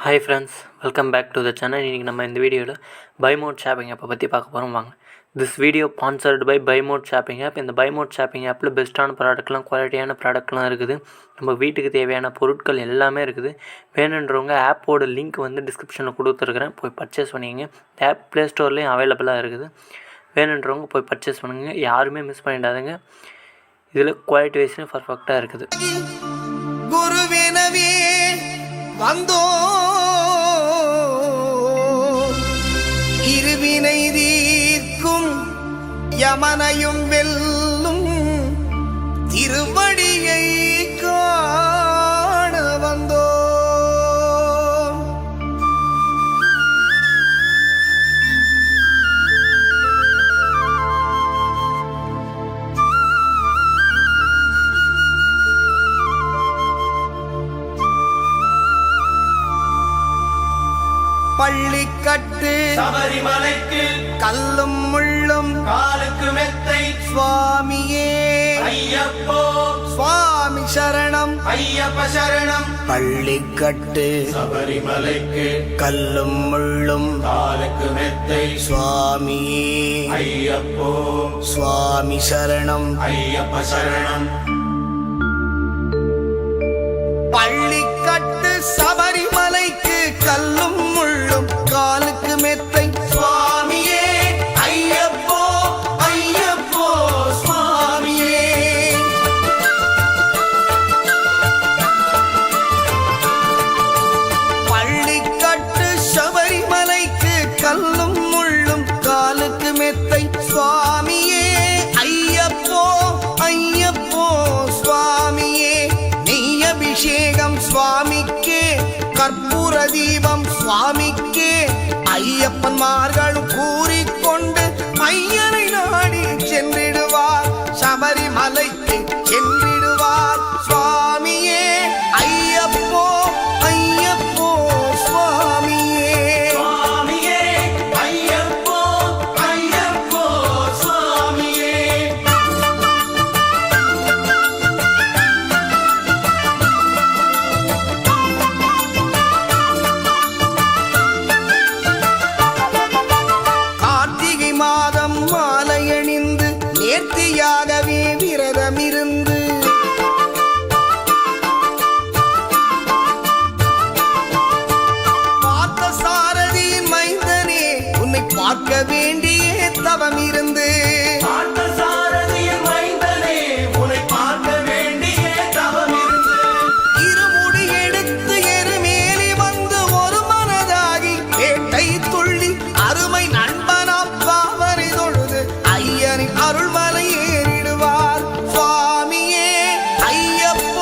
Hi friends, welcome back to the channel. இன்றைக்கி நம்ம இந்த வீடியோவில் பைமோட் ஷாப்பிங் ஆப்பை பற்றி பார்க்க போகிறோம். வாங்க. This video sponsored by Bymod shopping app. இந்த பைமோட் ஷாப்பிங் ஆப்பில் பெஸ்ட்டான ப்ராடக்ட்லாம், குவாலிட்டியான ப்ராடக்ட்லாம் இருக்குது. நம்ம வீட்டுக்கு தேவையான பொருட்கள் எல்லாமே இருக்குது. வேணுன்றவங்க ஆப்போட லிங்க் டிஸ்கிரிப்ஷனில் கொடுத்துருக்குறேன், போய் பர்ச்சேஸ் பண்ணிக்கங்க. ஆப் ப்ளே ஸ்டோர்லேயும் அவைலபிளாக இருக்குது. வேணுன்றவங்க போய் பர்ச்சேஸ் பண்ணுங்க, யாருமே மிஸ் பண்ணிடாதுங்க. இதில் குவாலிட்டி வைஸ்லையும் பர்ஃபெக்டாக இருக்குது. குருவினவே வந்தோ இருவினை தீர்க்கும் யமனையும் வெல்லும் திருவடியை காண வந்தோ. பள்ளிக்கட்டு சபரிமலைக்கு கல்லும் முள்ளும் காலுக்கு மெத்தை சுவாமியே ஐயப்போ சுவாமி சரணம் ஐயப்ப சரணம். பள்ளிக்கட்டு சபரிமலைக்கு கல்லும் முள்ளும் காலுக்கு மெத்தை சுவாமியே ஐயப்போ சுவாமி சரணம் ஐயப்ப சரணம். பள்ளிக்கட்டு சபரிமலைக்கு கல்லும் முள்ளும் காலுக்கு மெத்தை சுவாமியே ஐயப்போ ஐயப்போ சுவாமியே. பள்ளிக்கட்டு சபரிமலைக்கு கல்லும் முள்ளும் காலுக்கு மெத்தை சுவாமியே ஐயப்போ ஐயப்போ சுவாமியே. நெய் அபிஷேகம் சுவாமிக்கே, கற்பூர தீபம் சுவாமிக்கே. ஐயப்பன்மார்களும் கூறிக்கொண்டு ஐயனை நாடி சென்றிடுவார், சபரிமலைக்கு சென்றிடுவார் சுவாமியே ஐயப்போ ஐயப்போ சுவாமியே. சுவாமியே ஐயப்போ ஐயப்போ சுவாமியே. கார்த்திகை மாதம் மாலையணிந்து நேர்த்தியாகவே விரதமிருந்து பார்த்த சாரதியின் மைந்தனே உன்னை பார்க்க வேண்டிய தவம் இருந்து பார்த்தசாரதியின் மைந்தனே உன்னை பார்க்க வேண்டிய தவம் இருந்து இருமுடி எடுத்து எருமேலி வந்து ஒரு மனதாகி வேட்டை துள்ளி அருமை நண்பனாம் பாவனை தொழுது ஐயனின் அருள்மலை ஏறிடுவார் சுவாமியே ஐயப்போ